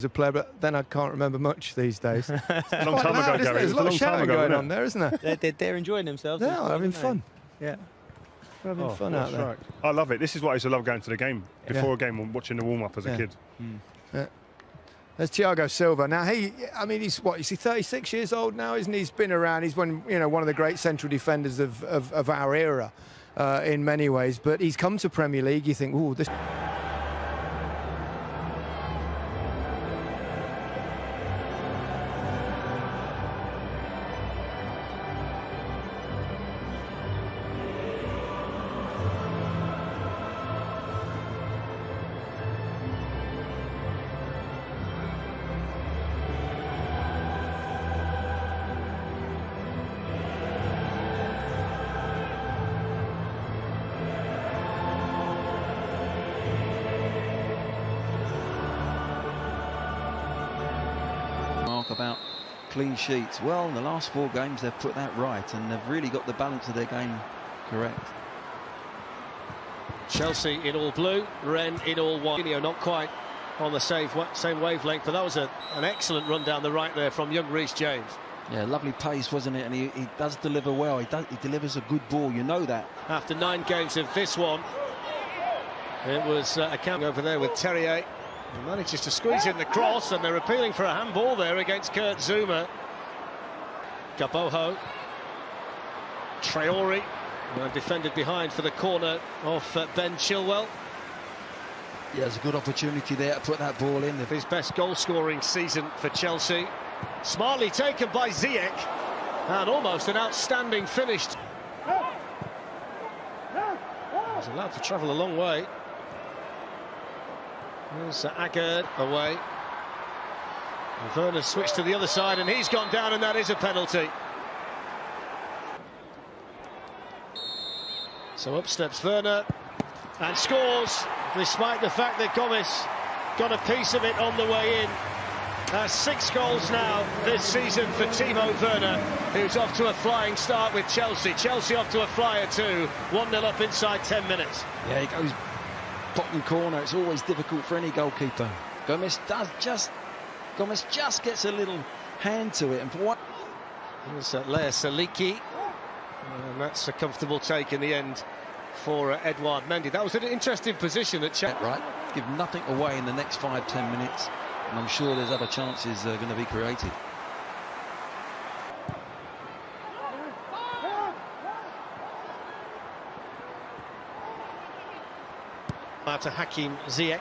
to play, but then I can't remember much these days. A long time ago, Gary. There's a lot of shouting going on there, isn't there? They're enjoying themselves. They're having fun. Yeah. They're having fun out there. Right. I love it. This is what I used to love going to the game. Before a game, watching the warm-up as a kid. Yeah. There's Thiago Silva. Now, I mean, he's 36 years old now, isn't he? He's been around. He's one of the great central defenders of our era in many ways. But he's come to Premier League. You think, ooh, this... About clean sheets. Well, in the last 4 games they've put that right, and they've really got the balance of their game correct. Chelsea in all blue, Rennes in all white. Not quite on the same wavelength, but that was an excellent run down the right there from young Reece James. Yeah, lovely pace, wasn't it? And he does deliver well. He delivers a good ball, you know that. After 9 games of this one, it was a count over there with Terrier. He manages to squeeze in the cross, and they're appealing for a handball there against Kurt Zouma. Gaboho. Traore, defended behind for the corner of Ben Chilwell. Yeah, there's a good opportunity there to put that ball in. His best goal-scoring season for Chelsea. Smartly taken by Ziyech, and almost an outstanding finish. He's allowed to travel a long way. There's Akerd away. And Werner switched to the other side, and he's gone down, and that is a penalty. So up steps Werner and scores, despite the fact that Gomez got a piece of it on the way in. 6 goals now this season for Timo Werner, who's off to a flying start with Chelsea. Chelsea off to a flyer too, 1-0 up inside 10 minutes. Yeah, he goes bottom corner. It's always difficult for any goalkeeper. Gomez just gets a little hand to it, and for what? There's Lea Saliki, and that's a comfortable take in the end for Edouard Mendy. That was an interesting position at Chelsea. Right, give nothing away in the next 5-10 minutes, and I'm sure there's other chances going to be created. Out to Hakim Ziyech.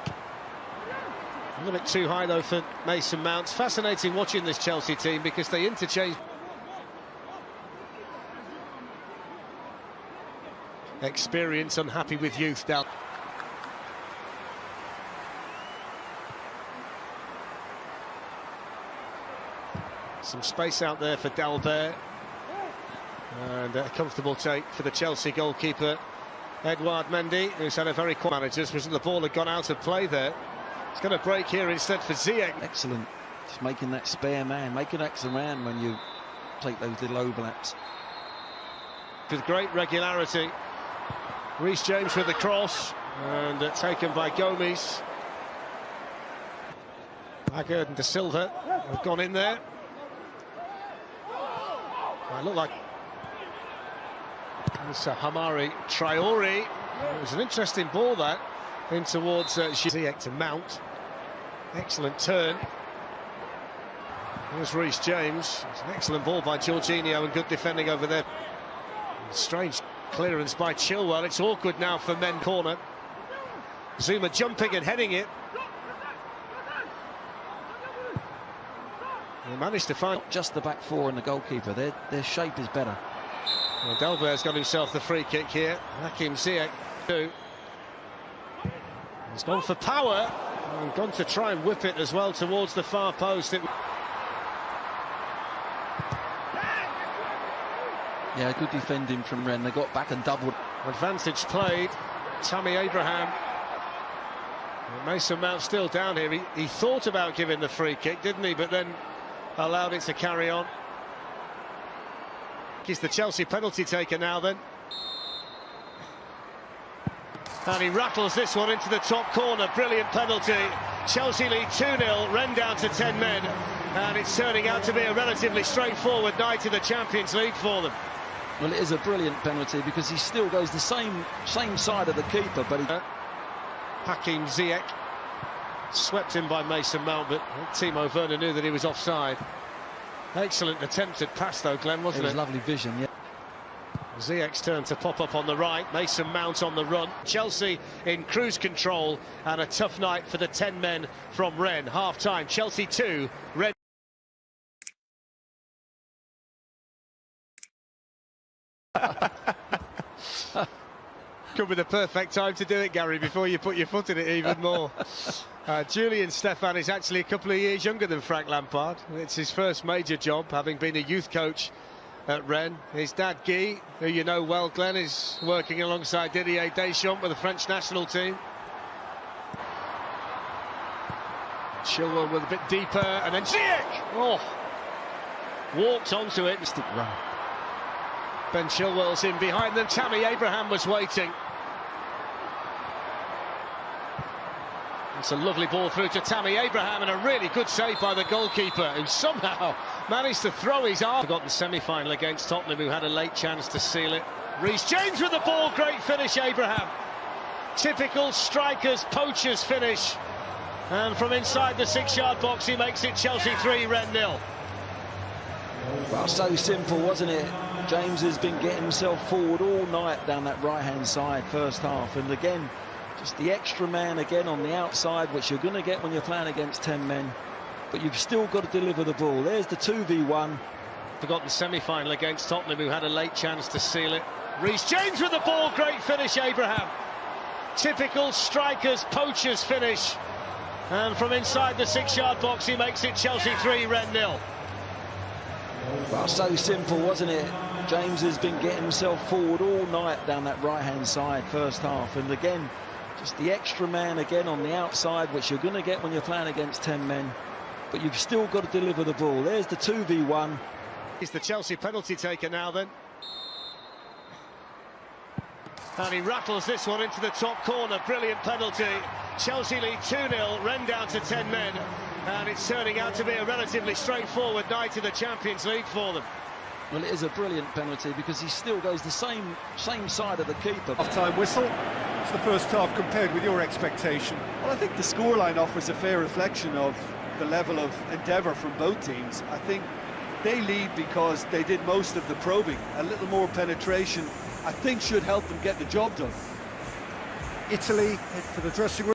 A little bit too high though for Mason Mount. Fascinating watching this Chelsea team because they interchange experience, unhappy with youth down. Some space out there for Dalbert, and a comfortable take for the Chelsea goalkeeper Edouard Mendy, who's had a very quiet managers. Was the ball had gone out of play there. It's going to break here instead for Ziyech. Excellent, just making that spare man, make an extra man when you take those little overlaps. With great regularity, Reece James with the cross, and taken by Gomes. Akerd and De Silva have gone in there. I look like it's Hamari Traore. It was an interesting ball that in towards Ziyech to Mount. Excellent turn. Here's Reece James. It's an excellent ball by Jorginho and good defending over there. Strange clearance by Chilwell. It's awkward now for men corner. Zouma jumping and heading it. They managed to find just the back 4 and the goalkeeper. Their shape is better. Well, Dalbert's got himself the free kick here. Hakim Ziyech too. He's gone for power and gone to try and whip it as well towards the far post. Yeah, good defending from Rennes. They got back and doubled. Advantage played. Tammy Abraham. Mason Mount still down here. He thought about giving the free kick, didn't he? But then allowed it to carry on. He's the Chelsea penalty taker now then. And he rattles this one into the top corner. Brilliant penalty. Chelsea lead 2-0, Rennes down to 10 men, and it's turning out to be a relatively straightforward night in the Champions League for them. Well, it is a brilliant penalty because he still goes the same side of the keeper, but he... Hakim Ziyech swept in by Mason Mount, but Timo Werner knew that he was offside. Excellent attempted pass though, Glenn, wasn't it? It was lovely vision, yeah. Ziyech's turn to pop up on the right, Mason Mount on the run. Chelsea in cruise control, and a tough night for the 10 men from Rennes. Half-time, Chelsea 2, Rennes. Could be the perfect time to do it, Gary, before you put your foot in it even more. Julian Stefan is actually a couple of years younger than Frank Lampard. It's his first major job, having been a youth coach at Rennes. His dad, Guy, who you know well, Glenn, is working alongside Didier Deschamps with the French national team. Chilwell with a bit deeper, and then Ziyech! Oh! Walked onto it. Run. Ben Chilwell's in behind them. Tammy Abraham was waiting. It's a lovely ball through to Tammy Abraham, and a really good save by the goalkeeper, who somehow managed to throw his arm. Forgotten semi-final against Tottenham, who had a late chance to seal it. Reece James with the ball, great finish, Abraham. Typical strikers, poachers finish. And from inside the 6-yard box, he makes it Chelsea 3, Rennes 0. Well, so simple, wasn't it? James has been getting himself forward all night down that right-hand side first half, and again, just the extra man again on the outside, which you're going to get when you're playing against 10 men, but you've still got to deliver the ball. There's the 2v1. Forgotten semi-final against Tottenham, who had a late chance to seal it. Reece James with the ball, great finish, Abraham. Typical strikers, poachers finish. And from inside the 6-yard box, he makes it Chelsea 3, Rennes 0. Well, so simple, wasn't it? James has been getting himself forward all night down that right-hand side first half, and again, just the extra man again on the outside, which you're going to get when you're playing against 10 men, but you've still got to deliver the ball. There's the 2v1. He's the Chelsea penalty taker now then. And he rattles this one into the top corner. Brilliant penalty. Chelsea lead 2-0, Rennes down to 10 men, and it's turning out to be a relatively straightforward night in the Champions League for them. Well, it is a brilliant penalty because he still goes the same side of the keeper. Half-time whistle. It's the first half compared with your expectation. Well, I think the scoreline offers a fair reflection of the level of endeavour from both teams. I think they lead because they did most of the probing. A little more penetration, I think, should help them get the job done. Italy head for the dressing room.